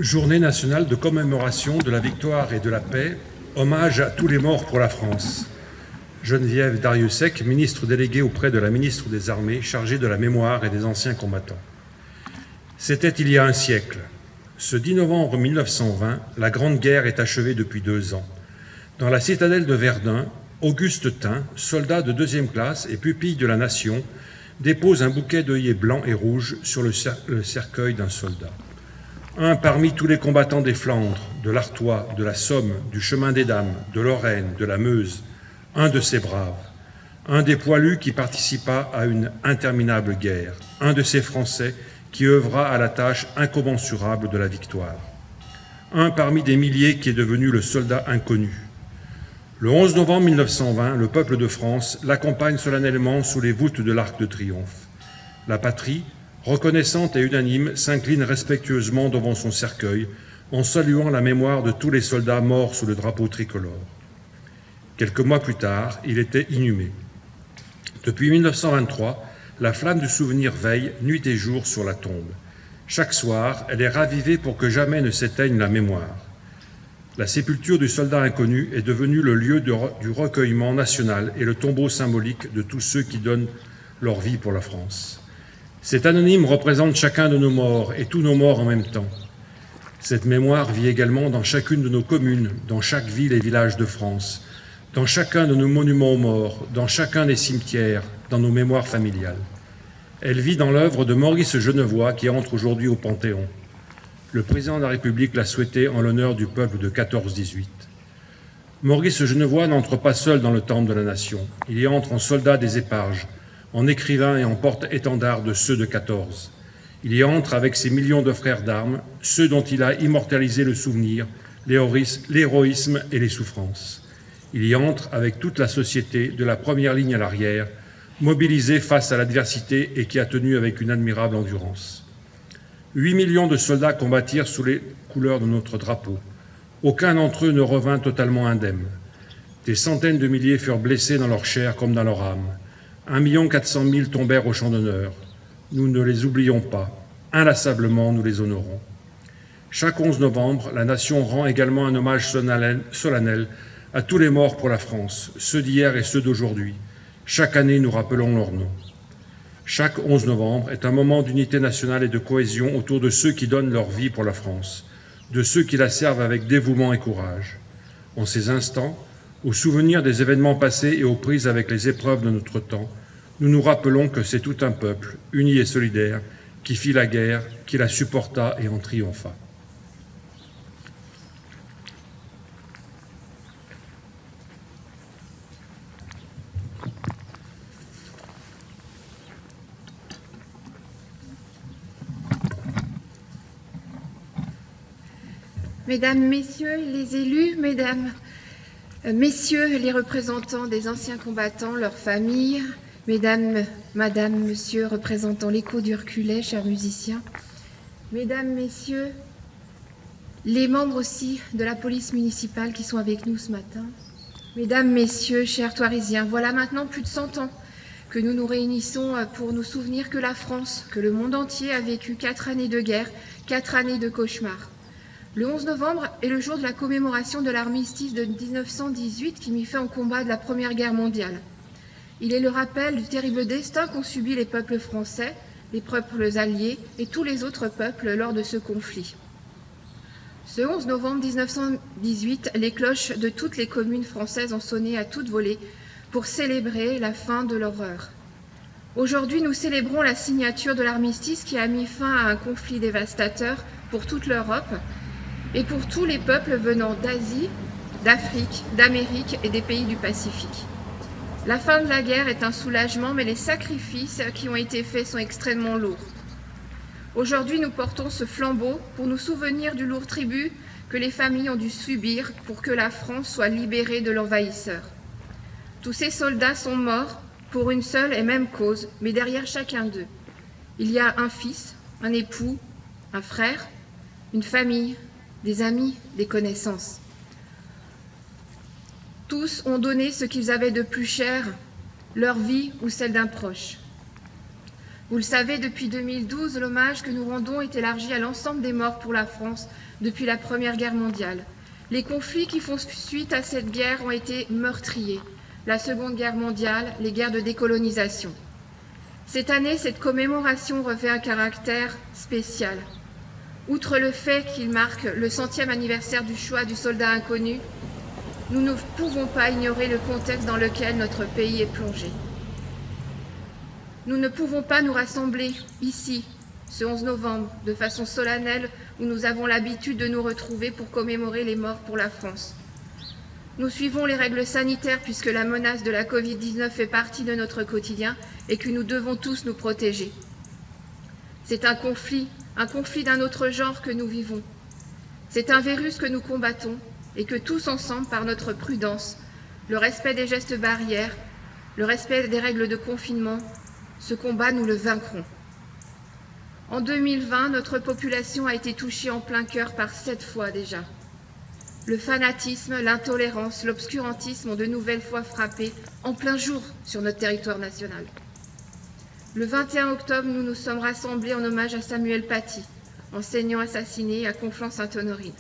Journée nationale de commémoration de la victoire et de la paix, hommage à tous les morts pour la France. Geneviève Darrieussecq, ministre déléguée auprès de la ministre des Armées, chargée de la mémoire et des anciens combattants. C'était il y a un siècle. Ce 10 novembre 1920, la Grande Guerre est achevée depuis 2 ans. Dans la citadelle de Verdun, Auguste Thym, soldat de 2e classe et pupille de la Nation, dépose un bouquet d'œillets blancs et rouges sur le cercueil d'un soldat. Un parmi tous les combattants des Flandres, de l'Artois, de la Somme, du Chemin des Dames, de Lorraine, de la Meuse, un de ces braves, un des poilus qui participa à une interminable guerre, un de ces Français qui œuvra à la tâche incommensurable de la victoire. Un parmi des milliers qui est devenu le soldat inconnu. Le 11 novembre 1920, le peuple de France l'accompagne solennellement sous les voûtes de l'Arc de Triomphe. La patrie, reconnaissante et unanime, s'incline respectueusement devant son cercueil en saluant la mémoire de tous les soldats morts sous le drapeau tricolore. Quelques mois plus tard, il était inhumé. Depuis 1923, la flamme du souvenir veille nuit et jour sur la tombe. Chaque soir, elle est ravivée pour que jamais ne s'éteigne la mémoire. La sépulture du soldat inconnu est devenue le lieu du recueillement national et le tombeau symbolique de tous ceux qui donnent leur vie pour la France. Cet anonyme représente chacun de nos morts et tous nos morts en même temps. Cette mémoire vit également dans chacune de nos communes, dans chaque ville et village de France, dans chacun de nos monuments aux morts, dans chacun des cimetières, dans nos mémoires familiales. Elle vit dans l'œuvre de Maurice Genevoix qui entre aujourd'hui au Panthéon. Le président de la République l'a souhaité en l'honneur du peuple de 14-18. Maurice Genevoix n'entre pas seul dans le temple de la Nation. Il y entre en soldat des éparges, en écrivain et en porte-étendard de ceux de 14. Il y entre avec ses millions de frères d'armes, ceux dont il a immortalisé le souvenir, l'héroïsme et les souffrances. Il y entre avec toute la société, de la première ligne à l'arrière, mobilisée face à l'adversité et qui a tenu avec une admirable endurance. 8 millions de soldats combattirent sous les couleurs de notre drapeau. Aucun d'entre eux ne revint totalement indemne. Des centaines de milliers furent blessés dans leur chair comme dans leur âme. 1 400 000 tombèrent au champ d'honneur. Nous ne les oublions pas. Inlassablement, nous les honorons. Chaque 11 novembre, la Nation rend également un hommage solennel à tous les morts pour la France, ceux d'hier et ceux d'aujourd'hui. Chaque année, nous rappelons leurs noms. Chaque 11 novembre est un moment d'unité nationale et de cohésion autour de ceux qui donnent leur vie pour la France, de ceux qui la servent avec dévouement et courage. En ces instants, au souvenir des événements passés et aux prises avec les épreuves de notre temps, nous nous rappelons que c'est tout un peuple, uni et solidaire, qui fit la guerre, qui la supporta et en triompha. Mesdames, Messieurs les élus, Mesdames, Messieurs les représentants des anciens combattants, leurs familles, Mesdames, Madame, Monsieur, représentant l'écho du Recullet, chers musiciens, Mesdames, Messieurs, les membres aussi de la police municipale qui sont avec nous ce matin, Mesdames, Messieurs, chers Thoirisiens, voilà maintenant plus de 100 ans que nous nous réunissons pour nous souvenir que la France, que le monde entier a vécu 4 années de guerre, 4 années de cauchemar. Le 11 novembre est le jour de la commémoration de l'armistice de 1918 qui mit fin au combat de la Première Guerre mondiale. Il est le rappel du terrible destin qu'ont subi les peuples français, les peuples alliés et tous les autres peuples lors de ce conflit. Ce 11 novembre 1918, les cloches de toutes les communes françaises ont sonné à toute volée pour célébrer la fin de l'horreur. Aujourd'hui, nous célébrons la signature de l'armistice qui a mis fin à un conflit dévastateur pour toute l'Europe et pour tous les peuples venant d'Asie, d'Afrique, d'Amérique et des pays du Pacifique. La fin de la guerre est un soulagement, mais les sacrifices qui ont été faits sont extrêmement lourds. Aujourd'hui, nous portons ce flambeau pour nous souvenir du lourd tribut que les familles ont dû subir pour que la France soit libérée de l'envahisseur. Tous ces soldats sont morts pour une seule et même cause, mais derrière chacun d'eux, il y a un fils, un époux, un frère, une famille, des amis, des connaissances. Tous ont donné ce qu'ils avaient de plus cher, leur vie ou celle d'un proche. Vous le savez, depuis 2012, l'hommage que nous rendons est élargi à l'ensemble des morts pour la France depuis la Première Guerre mondiale. Les conflits qui font suite à cette guerre ont été meurtriers. La Seconde Guerre mondiale, les guerres de décolonisation. Cette année, cette commémoration revêt un caractère spécial. Outre le fait qu'il marque le 100e anniversaire du choix du soldat inconnu, nous ne pouvons pas ignorer le contexte dans lequel notre pays est plongé. Nous ne pouvons pas nous rassembler ici, ce 11 novembre, de façon solennelle où nous avons l'habitude de nous retrouver pour commémorer les morts pour la France. Nous suivons les règles sanitaires puisque la menace de la Covid-19 fait partie de notre quotidien et que nous devons tous nous protéger. C'est un conflit d'un autre genre que nous vivons. C'est un virus que nous combattons et que tous ensemble, par notre prudence, le respect des gestes barrières, le respect des règles de confinement, ce combat, nous le vaincrons. En 2020, notre population a été touchée en plein cœur par 7 fois déjà. Le fanatisme, l'intolérance, l'obscurantisme ont de nouvelles fois frappé en plein jour sur notre territoire national. Le 21 octobre, nous nous sommes rassemblés en hommage à Samuel Paty, enseignant assassiné à Conflans-Sainte-Honorine.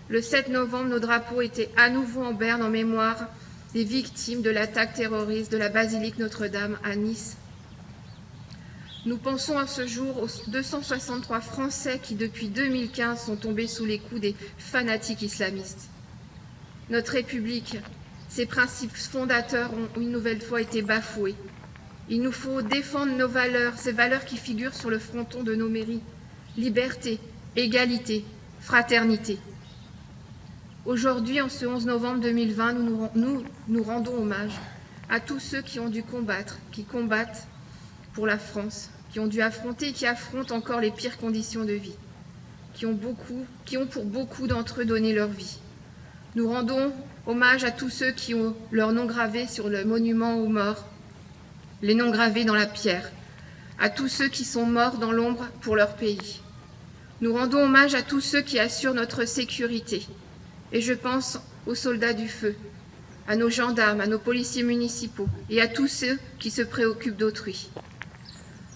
Le 7 novembre, nos drapeaux étaient à nouveau en berne en mémoire des victimes de l'attaque terroriste de la basilique Notre-Dame à Nice. Nous pensons à ce jour aux 263 Français qui, depuis 2015, sont tombés sous les coups des fanatiques islamistes. Notre République, ses principes fondateurs ont une nouvelle fois été bafoués. Il nous faut défendre nos valeurs, ces valeurs qui figurent sur le fronton de nos mairies. Liberté, égalité, fraternité. Aujourd'hui, en ce 11 novembre 2020, nous rendons hommage à tous ceux qui ont dû combattre, qui combattent pour la France, qui ont dû affronter et qui affrontent encore les pires conditions de vie, qui ont pour beaucoup d'entre eux donné leur vie. Nous rendons hommage à tous ceux qui ont leur nom gravé sur le monument aux morts, les noms gravés dans la pierre, à tous ceux qui sont morts dans l'ombre pour leur pays. Nous rendons hommage à tous ceux qui assurent notre sécurité, et je pense aux soldats du feu, à nos gendarmes, à nos policiers municipaux et à tous ceux qui se préoccupent d'autrui.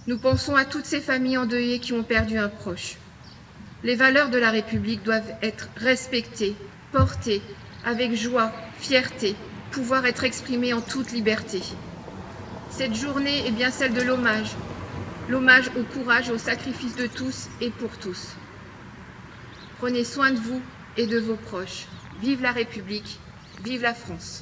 Nous pensons à toutes ces familles endeuillées qui ont perdu un proche. Les valeurs de la République doivent être respectées, portées avec joie, fierté, pouvoir être exprimées en toute liberté. Cette journée est bien celle de l'hommage au courage et au sacrifice de tous et pour tous. Prenez soin de vous et de vos proches. Vive la République, vive la France.